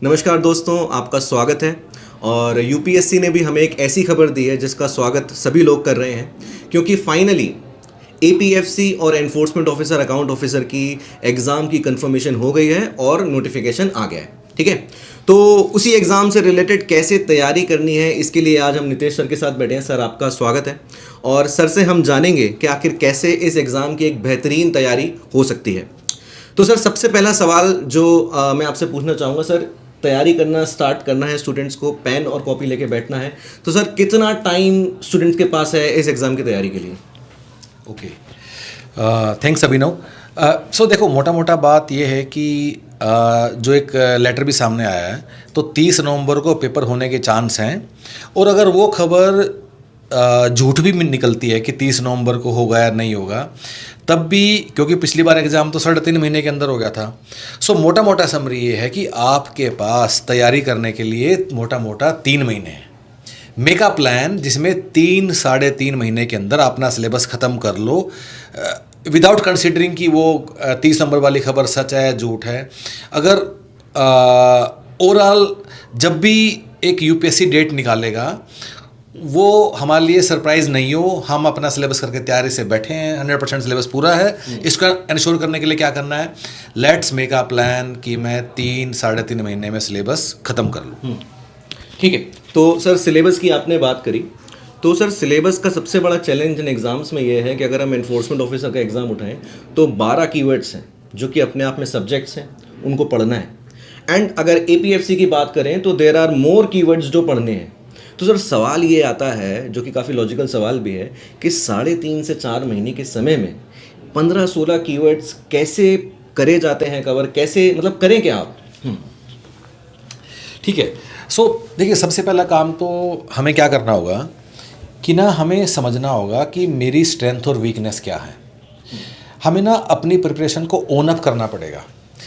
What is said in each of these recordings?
नमस्कार दोस्तों, आपका स्वागत है। और यूपीएससी ने भी हमें एक ऐसी खबर दी है जिसका स्वागत सभी लोग कर रहे हैं, क्योंकि फाइनली एपीएफसी और एनफोर्समेंट ऑफिसर अकाउंट ऑफिसर की एग्ज़ाम की कंफर्मेशन हो गई है और नोटिफिकेशन आ गया है। ठीक है, तो उसी एग्ज़ाम से रिलेटेड कैसे तैयारी करनी है, इसके लिए आज हम नितेश सर के साथ बैठे हैं। सर, आपका स्वागत है। और सर से हम जानेंगे कि आखिर कैसे इस एग्ज़ाम की एक बेहतरीन तैयारी हो सकती है। तो सर, सबसे पहला सवाल जो मैं आपसे पूछना चाहूँगा, सर, तैयारी करना स्टार्ट करना है, स्टूडेंट्स को पेन और कॉपी लेके बैठना है, तो सर कितना टाइम स्टूडेंट्स के पास है इस एग्ज़ाम की तैयारी के लिए? ओके, थैंक्स अभिनव। सो देखो, मोटा मोटा बात यह है कि जो एक लेटर भी सामने आया है, तो 30 नवंबर को पेपर होने के चांस हैं। और अगर वो खबर झूठ भी निकलती है कि 30 नवंबर को होगा या नहीं होगा, तब भी, क्योंकि पिछली बार एग्ज़ाम तो 3.5 महीने के अंदर हो गया था। सो मोटा मोटा समरी ये है कि आपके पास तैयारी करने के लिए मोटा मोटा 3 महीने हैं। मेक अ प्लान जिसमें 3-3.5 महीने के अंदर अपना सिलेबस ख़त्म कर लो, विदाउट कंसिडरिंग कि वो 30 नंबर वाली खबर सच है झूठ है। अगर ओवरऑल जब भी एक यूपीएससी डेट निकालेगा वो हमारे लिए सरप्राइज़ नहीं हो, हम अपना सिलेबस करके तैयारी से बैठे हैं, 100% सिलेबस पूरा है। इसका इंश्योर करने के लिए क्या करना है, लेट्स मेक अ प्लान कि मैं 3-3.5 महीने में सिलेबस ख़त्म कर लूँ। ठीक है, तो सर सिलेबस की आपने बात करी, तो सर सिलेबस का सबसे बड़ा चैलेंज इन एग्ज़ाम्स में ये है कि अगर हम एनफोर्समेंट ऑफिसर का एग्ज़ाम उठाएं तो 12 कीवर्ड्स हैं जो कि अपने आप में सब्जेक्ट्स हैं, उनको पढ़ना है। एंड अगर एपीएफसी की बात करें तो देयर आर मोर कीवर्ड्स जो पढ़ने हैं। तो सर सवाल ये आता है, जो कि काफ़ी लॉजिकल सवाल भी है, कि 3.5 से 4 महीने के समय में 15-16 कीवर्ड्स कैसे करे जाते हैं कवर, कैसे, मतलब करें क्या आप? ठीक है, सो देखिए, सबसे पहला काम तो हमें क्या करना होगा कि ना हमें समझना होगा कि मेरी स्ट्रेंथ और वीकनेस क्या है। हमें ना अपनी प्रिपरेशन को ओन अप करना पड़ेगा।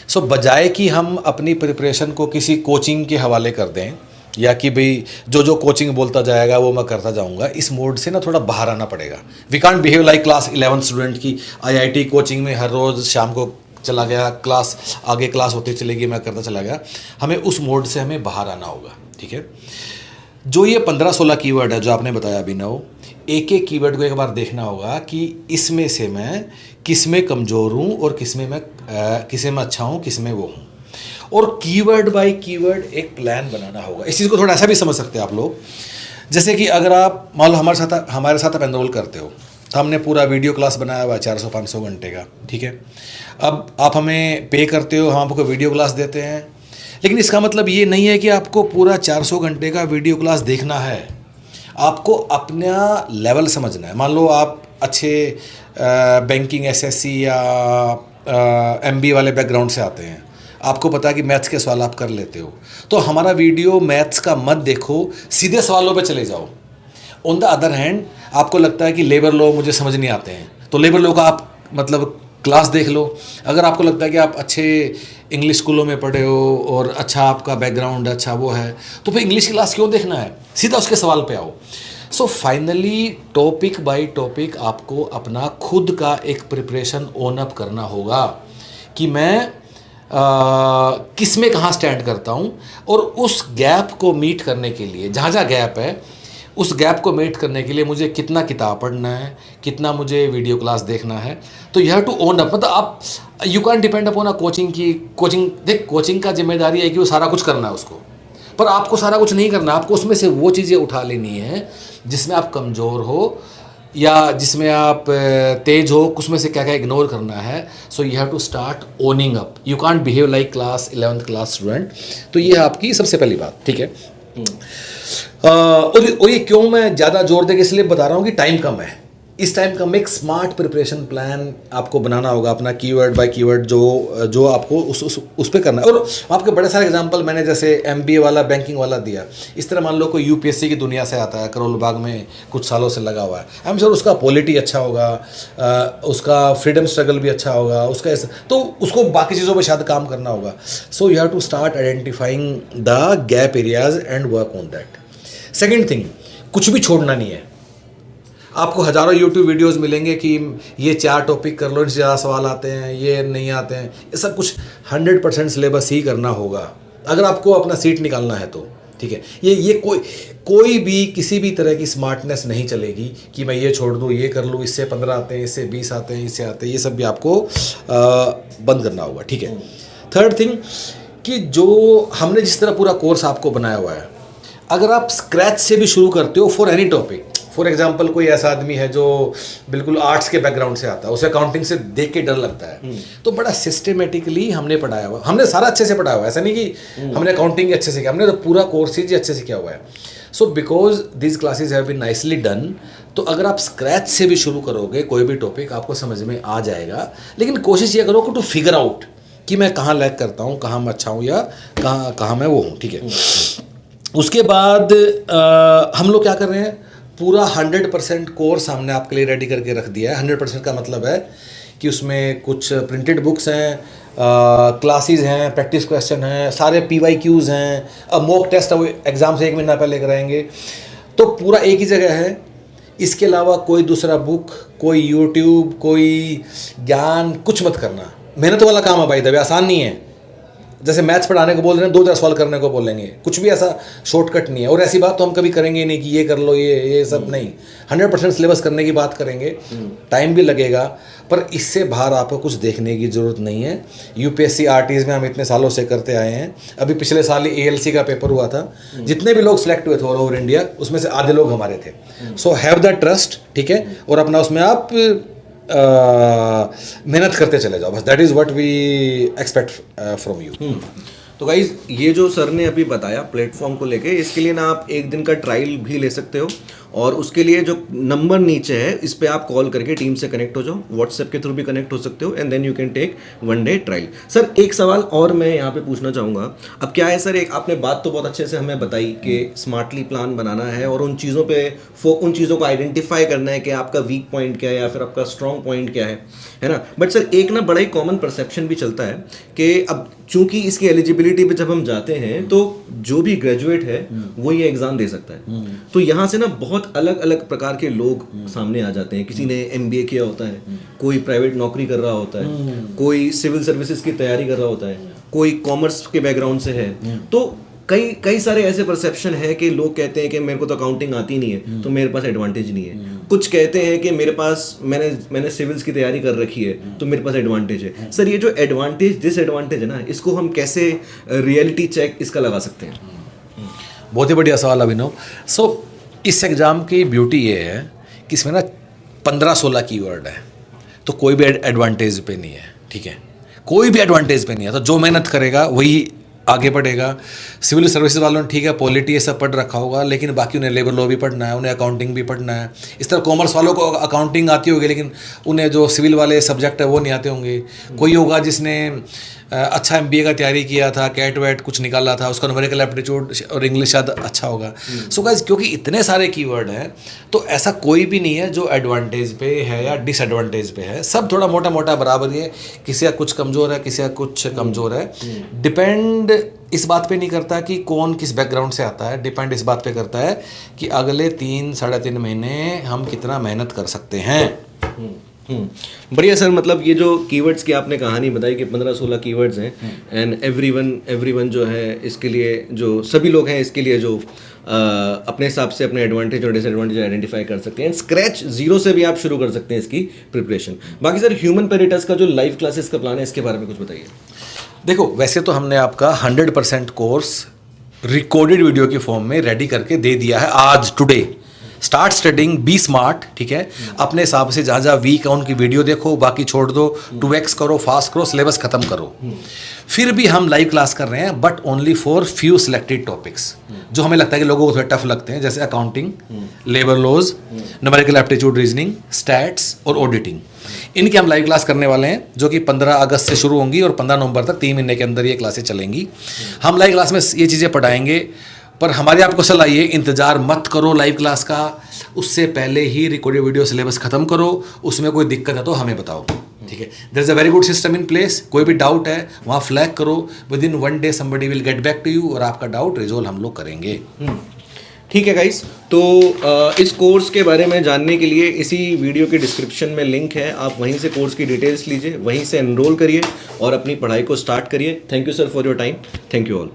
सो बजाय कि हम अपनी प्रिपरेशन को किसी कोचिंग के हवाले कर दें या कि भाई जो कोचिंग बोलता जाएगा वो मैं करता जाऊंगा, इस मोड से ना थोड़ा बाहर आना पड़ेगा। We can't behave like class 11 student की आईआईटी कोचिंग में हर रोज़ शाम को चला गया, क्लास आगे क्लास होती चलेगी, मैं करता चला गया। हमें उस मोड से हमें बाहर आना होगा। ठीक है, जो ये 15-16 कीवर्ड है जो आपने बताया अभिनव, एक एक कीवर्ड को एक बार देखना होगा कि इसमें से मैं किस में कमज़ोर हूँ और किस में अच्छा हूँ, किस में वो हूँ। और कीवर्ड बाय कीवर्ड एक प्लान बनाना होगा। इस चीज़ को थोड़ा ऐसा भी समझ सकते हैं आप लोग, जैसे कि अगर आप मान लो हमारे साथ आप एनरोल करते हो, तो हमने पूरा वीडियो क्लास बनाया हुआ है 400-500 घंटे का। ठीक है, अब आप हमें पे करते हो, हम आपको वीडियो क्लास देते हैं, लेकिन इसका मतलब ये नहीं है कि आपको पूरा 400 घंटे का वीडियो क्लास देखना है। आपको अपना लेवल समझना है। मान लो आप अच्छे बैंकिंग, एसएससी या एमबी वाले बैकग्राउंड से आते हैं, आपको पता है कि मैथ्स के सवाल आप कर लेते हो, तो हमारा वीडियो मैथ्स का मत देखो, सीधे सवालों पे चले जाओ। ऑन द अदर हैंड, आपको लगता है कि लेबर लॉ मुझे समझ नहीं आते हैं, तो लेबर लॉ का आप मतलब क्लास देख लो। अगर आपको लगता है कि आप अच्छे इंग्लिश स्कूलों में पढ़े हो और अच्छा आपका बैकग्राउंड अच्छा वो है, तो फिर इंग्लिश क्लास क्यों देखना है, सीधा उसके सवाल पे आओ। So finally topic by topic आपको अपना खुद का एक प्रिपरेशन ओन अप करना होगा कि मैं किस में कहाँ स्टैंड करता हूँ, और उस गैप को मीट करने के लिए, जहाँ जहाँ गैप है उस गैप को मीट करने के लिए मुझे कितना किताब पढ़ना है, कितना मुझे वीडियो क्लास देखना है। तो you have to own up. मतलब आप you can depend upon coaching का जिम्मेदारी है कि वो सारा कुछ करना है उसको, पर आपको सारा कुछ नहीं करना। आपको उसमें से वो चीज़ें उठा लेनी है जिसमें आप कमज़ोर हो या जिसमें आप तेज हो, उसमें से क्या क्या इग्नोर करना है। So you have to start owning up. You can't behave like class 11th class student. तो ये है आपकी सबसे पहली बात। ठीक है, और ये क्यों मैं ज़्यादा जोर देकर इसलिए बता रहा हूँ कि टाइम कम है। इस टाइम का में एक स्मार्ट प्रिपरेशन प्लान आपको बनाना होगा, अपना कीवर्ड बाय कीवर्ड जो आपको उस पे करना है। और आपके बड़े सारे एग्जांपल मैंने जैसे एमबीए वाला, बैंकिंग वाला दिया। इस तरह मान लो कोई यूपीएससी की दुनिया से आता है, करोल बाग में कुछ सालों से लगा हुआ है, आई एम श्योर उसका पॉलिटी अच्छा होगा, उसका फ्रीडम स्ट्रगल भी अच्छा होगा, उसका तो उसको बाकी चीज़ों पर शायद काम करना होगा। So you have to start identifying the gap areas and work on that. Second thing, कुछ भी छोड़ना नहीं है। आपको हज़ारों यूट्यूब वीडियोस मिलेंगे कि ये 4 टॉपिक कर लो, इनसे ज़्यादा सवाल आते हैं, ये नहीं आते हैं। ये सब कुछ 100% सिलेबस ही करना होगा। अगर आपको अपना सीट निकालना है तो, ठीक है। ये कोई भी किसी भी तरह की स्मार्टनेस नहीं चलेगी कि मैं ये छोड़ दूँ, ये कर लूँ, इससे 15 आते हैं, इससे 20 आते हैं, इससे आते हैं, ये सब भी आपको बंद करना होगा, ठीक है। थर्ड थिंग कि जो हमने जिस तरह पूरा कोर्स आपको बनाया हुआ है, अगर आप स्क्रैच से भी शुरू करते हो for any topic, for example कोई ऐसा आदमी है जो बिल्कुल आर्ट्स के बैकग्राउंड से आता है, उसे अकाउंटिंग से देख के डर लगता है, तो बड़ा सिस्टमेटिकली हमने पढ़ाया हुआ, हमने सारा अच्छे से पढ़ाया हुआ है, ऐसा नहीं कि हमने अकाउंटिंग अच्छे से किया, हमने तो पूरा कोर्स ही अच्छे से किया हुआ है। So because this classes have been nicely done, तो अगर आप स्क्रैच से भी शुरू करोगे कोई भी टॉपिक आपको समझ में आ जाएगा, लेकिन कोशिश ये करो कि टू फिगर आउट कि मैं कहाँ लैग करता हूँ, कहाँ मैं अच्छा हूँ या कहाँ मैं वो हूँ, ठीक है। उसके बाद हम लोग क्या कर रहे हैं, पूरा 100% कोर्स हमने आपके लिए रेडी करके रख दिया है। 100% का मतलब है कि उसमें कुछ प्रिंटेड बुक्स हैं, क्लासेस हैं, प्रैक्टिस क्वेश्चन हैं, सारे PYQs हैं, अब मॉक टेस्ट है वो एग्ज़ाम से 1 महीना पहले कराएंगे, तो पूरा एक ही जगह है। इसके अलावा कोई दूसरा बुक, कोई यूट्यूब, कोई ज्ञान कुछ मत करना। मेहनत वाला काम है भाई, दबे आसान नहीं है। जैसे मैथ्स पढ़ाने को बोल रहे हैं, 2 तरह सॉल्व करने को बोलेंगे, कुछ भी ऐसा शॉर्टकट नहीं है। और ऐसी बात तो हम कभी करेंगे नहीं कि ये कर लो, ये सब नहीं। 100% सिलेबस करने की बात करेंगे, टाइम भी लगेगा, पर इससे बाहर आपको कुछ देखने की ज़रूरत नहीं है। UPSC RTs में हम इतने सालों से करते आए हैं। अभी पिछले साल ही ALC का पेपर हुआ था, जितने भी लोग सिलेक्ट हुए थे ऑल ओवर इंडिया, उसमें से आधे लोग हमारे थे। सो हैव द ट्रस्ट, ठीक है, और अपना उसमें आप मेहनत करते चले जाओ, बस that is what we expect from you. तो गाइज ये जो सर ने अभी बताया प्लेटफॉर्म को लेके, इसके लिए ना आप 1 दिन का ट्रायल भी ले सकते हो, और उसके लिए जो नंबर नीचे है इस पे आप कॉल करके टीम से कनेक्ट हो जाओ, व्हाट्सएप के थ्रू भी कनेक्ट हो सकते हो, and then you can take 1 day trial. Sir एक सवाल और मैं यहाँ पे पूछना चाहूँगा। अब क्या है सर, एक आपने बात तो बहुत अच्छे से हमें बताई कि स्मार्टली प्लान बनाना है और उन चीज़ों को आइडेंटिफाई करना है कि आपका वीक पॉइंट क्या है या फिर आपका स्ट्रॉन्ग पॉइंट क्या है ना। बट सर एक ना बड़ा ही कॉमन परसेप्शन भी चलता है कि अब चूंकि इसकी एलिजिबिलिटी पे जब हम जाते हैं तो जो भी ग्रेजुएट है वो ये एग्जाम दे सकता है, तो यहाँ से ना बहुत अलग अलग प्रकार के लोग सामने आ जाते हैं। किसी ने MBA किया होता है, कोई प्राइवेट नौकरी कर रहा होता है, कोई सिविल सर्विसेज की तैयारी कर रहा होता है, कोई कॉमर्स के बैकग्राउंड से है। तो कई सारे ऐसे परसेप्शन है कि लोग कहते हैं कि मेरे को तो अकाउंटिंग आती नहीं है तो मेरे पास एडवांटेज नहीं है। कुछ कहते हैं कि मेरे पास मैंने सिविल्स की तैयारी कर रखी है तो मेरे पास एडवांटेज है। सर ये जो एडवांटेज डिसएडवांटेज है ना, इसको हम कैसे रियलिटी चेक इसका लगा सकते हैं? बहुत ही बढ़िया सवाल अभिनव। सो इस एग्ज़ाम की ब्यूटी ये है कि इसमें ना 15-16 कीवर्ड है, तो कोई भी एडवांटेज पे नहीं है, ठीक है, कोई भी एडवांटेज पे नहीं है। तो जो मेहनत करेगा वही आगे बढ़ेगा। सिविल सर्विसेज वालों ने ठीक है पॉलिटी ये सब पढ़ रखा होगा, लेकिन बाकी उन्हें लेबर लॉ भी पढ़ना है, उन्हें अकाउंटिंग भी पढ़ना है। इस तरह कॉमर्स वालों को अकाउंटिंग आती होगी, लेकिन उन्हें जो सिविल वाले सब्जेक्ट है वो नहीं आते होंगे। कोई होगा जिसने अच्छा MBA का तैयारी किया था, कैट वैट कुछ निकाला था, उसका न्यूमेरिकल एप्टीट्यूड और इंग्लिश शायद अच्छा होगा। सो गाइस क्योंकि इतने सारे कीवर्ड हैं तो ऐसा कोई भी नहीं है जो एडवांटेज पे है या डिसएडवांटेज पे है। सब थोड़ा मोटा मोटा बराबर ही है, किसी का कुछ कमज़ोर है, किसी का कुछ कमज़ोर है। डिपेंड इस बात पे नहीं करता कि कौन किस बैकग्राउंड से आता है, डिपेंड इस बात पे करता है कि अगले 3-3.5 महीने हम कितना मेहनत कर सकते हैं। बढ़िया सर, मतलब ये जो कीवर्ड्स की आपने कहानी बताई कि 15-16 कीवर्ड्स हैं, एंड एवरीवन जो है इसके लिए, जो सभी लोग हैं इसके लिए जो अपने हिसाब से अपने एडवांटेज और डिसएडवांटेज आइडेंटिफाई कर सकते हैं। स्क्रैच जीरो से भी आप शुरू कर सकते हैं इसकी प्रिपरेशन। बाकी सर ह्यूमन पेरिटस का जो लाइव क्लासेस का प्लान है इसके बारे में कुछ बताइए। देखो वैसे तो हमने आपका 100% कोर्स रिकॉर्डेड वीडियो के फॉर्म में रेडी करके दे दिया है आज, today. Start studying, be smart, ठीक है, अपने हिसाब से जहाँ जहाँ वीक है उनकी वीडियो देखो, बाकी छोड़ दो, 2x करो, फास्ट करो, सिलेबस खत्म करो। फिर भी हम लाइव क्लास कर रहे हैं, but only for few selected topics जो हमें लगता है कि लोगों को थोड़े टफ लगते हैं, जैसे accounting, labour laws, numerical aptitude, reasoning, stats और ऑडिटिंग। इनकी हम लाइव क्लास करने वाले हैं जो कि 15 अगस्त से शुरू होंगी और 15 नवंबर तक 3 महीने के अंदर ये क्लासेस चलेंगी। हम लाइव क्लास में ये चीज़ें पढ़ाएंगे, पर हमारी आपको सलाह ये, इंतज़ार मत करो लाइव क्लास का, उससे पहले ही रिकॉर्डेड वीडियो सिलेबस खत्म करो। उसमें कोई दिक्कत है तो हमें बताओ, ठीक है। There is a very good system in place. कोई भी डाउट है वहाँ फ्लैग करो, within 1 day somebody will get back to you और आपका डाउट रिजोल्व हम लोग करेंगे। ठीक है गाइस, तो इस कोर्स के बारे में जानने के लिए इसी वीडियो के डिस्क्रिप्शन में लिंक है, आप वहीं से कोर्स की डिटेल्स लीजिए, वहीं से एनरोल करिए और अपनी पढ़ाई को स्टार्ट करिए। Thank you sir for your time. Thank you all.